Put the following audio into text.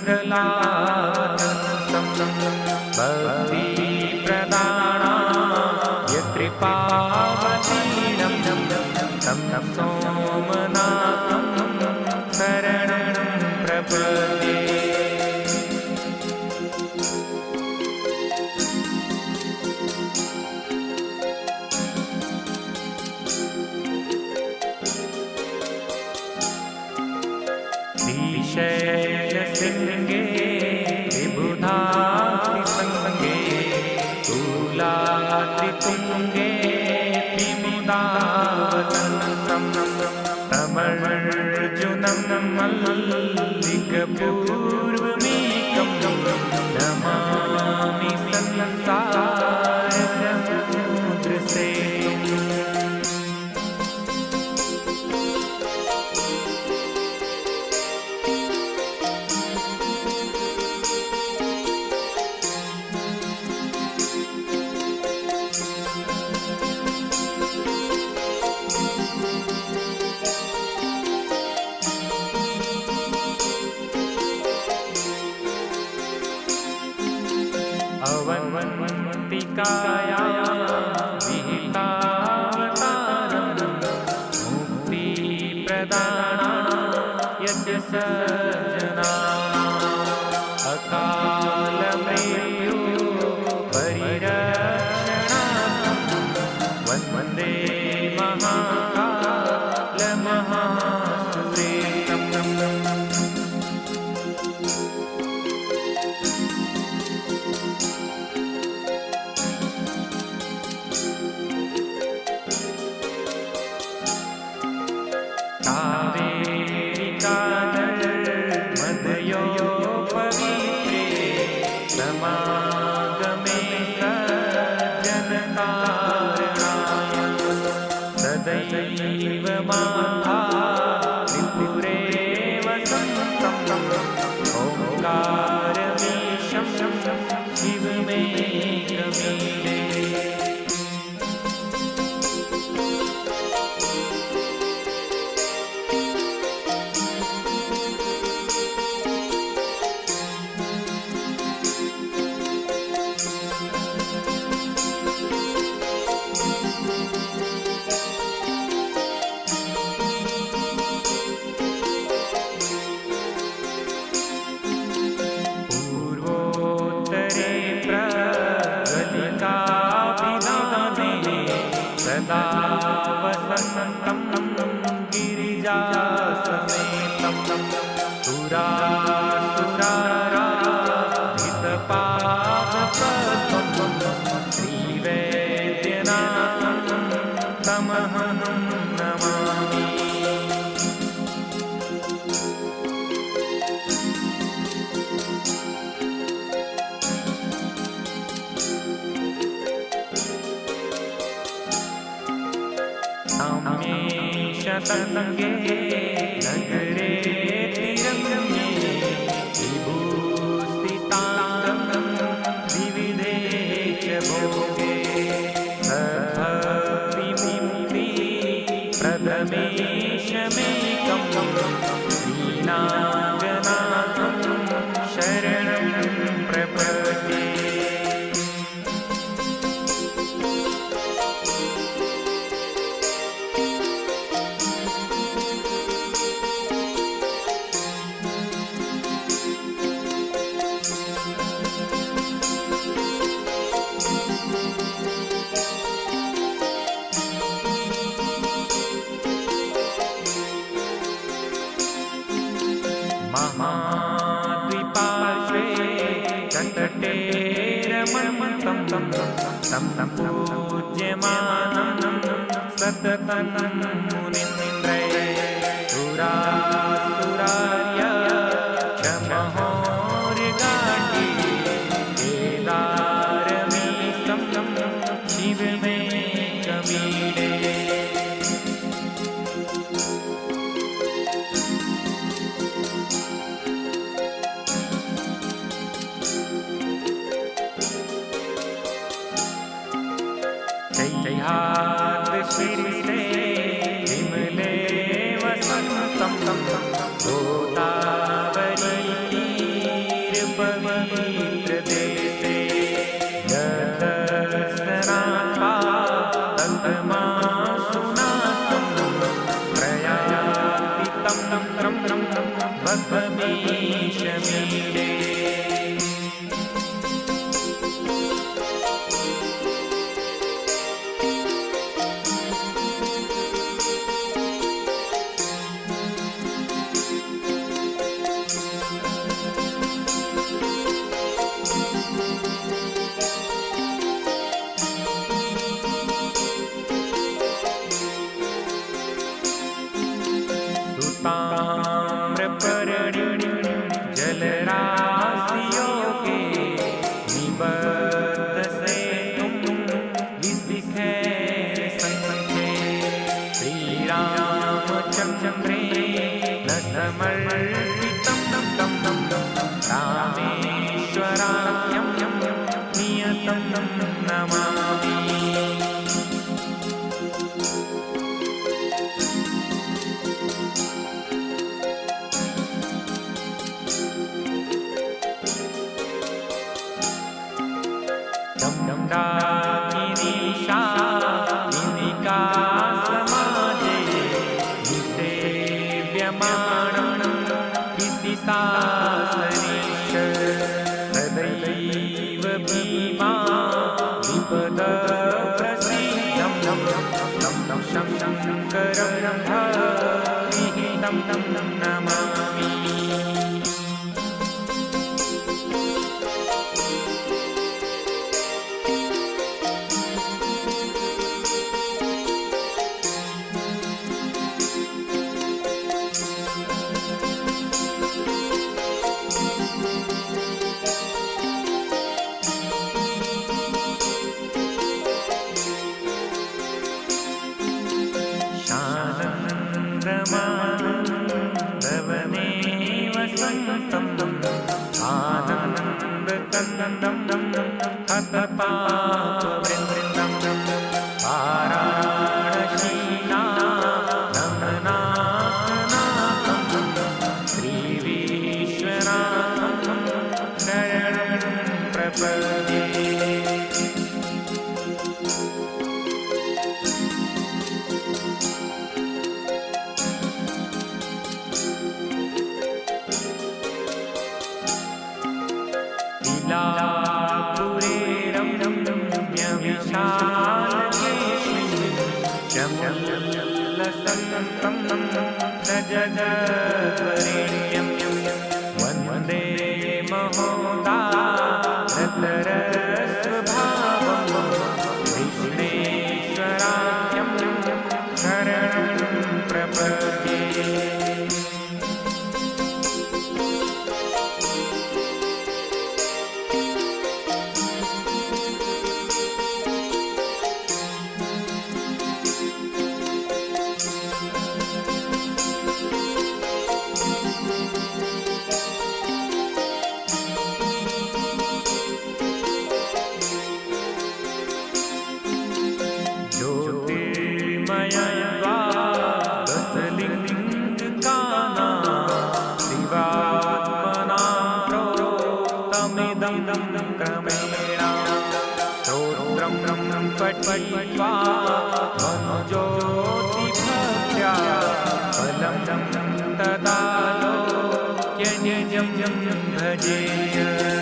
प्रलादं भक्ति प्रदाना यत्कृपावतीनं तं सोमनाथं शरणं प्रपद्ये। शैलशृङ्गे विबुधातिसङ्गे तुलात्रितुङ्गे विमुदावतंसं तमर्जुनं मल्लिकपूर्वमेकं नमामि संसारसमुद्रसेतुम्। अवन्तिकाया विहितावतारं मुक्तिप्रदानाय च सज्जनानाम् अकालमृत्यु परिरक्षणार्थं वन्दे महाकालमहासुरेशम्। समागमे सज्जनतारणाय सदैव माता त्रिपुरे वसन्तं ओंकारमीशं शिवमेकमीडे। सदा वसन्तं गिरिजासमेतं सुरासुराराधितपादपद्मं श्रीवैद्यनाथं तमहं नमामि। शतंगे नगरे तिरंगे विभूषितांगं विविधे च भोगे सद्भक्तिमुक्ति प्रदमेशमेकं श्रीनागनाथं शरणं प्रपद्ये। महाद्वीपार्श्वे तटे रमन्तं तं पूज्यमानं सततं मुनीन्द्रैः सुरासुरार्य च महोर्गाटी केदारमीशं शिवमेकमीडे। जयाद्रिशीर्षे विमले वसन्तं गोदावरी पद्ममीशमीडे ताम्रपर्णी जलराशियों के निबद्ध से तुम विसिखे संगे श्री रामचंद्रे न समर्पितं तम रामेश्वराख्यं नियतं नमामि डाकिनीशा इन्दिका समाजे निसेव्यमाणं विदितासरीश सदैव भीमा विपदप्रसीदं शङ्करं विहितं नमामि दवने वसन्तं आनन्दकन्दं हतपापवृन्दं वाराणसीनाथनाथं श्रीविश्वनाथं शरणं प्रपद्ये शमुल्लसन्तं जगद्वरेण्यं वन्दे महोदारतरस्वभावं विष्णेश्वराख्यं शरणं प्रपद्ये क्रमेण स्तोत्रं पठित्वा मनुज्योतिभक्त्या फलं तदा लोक्यनिजं भजेय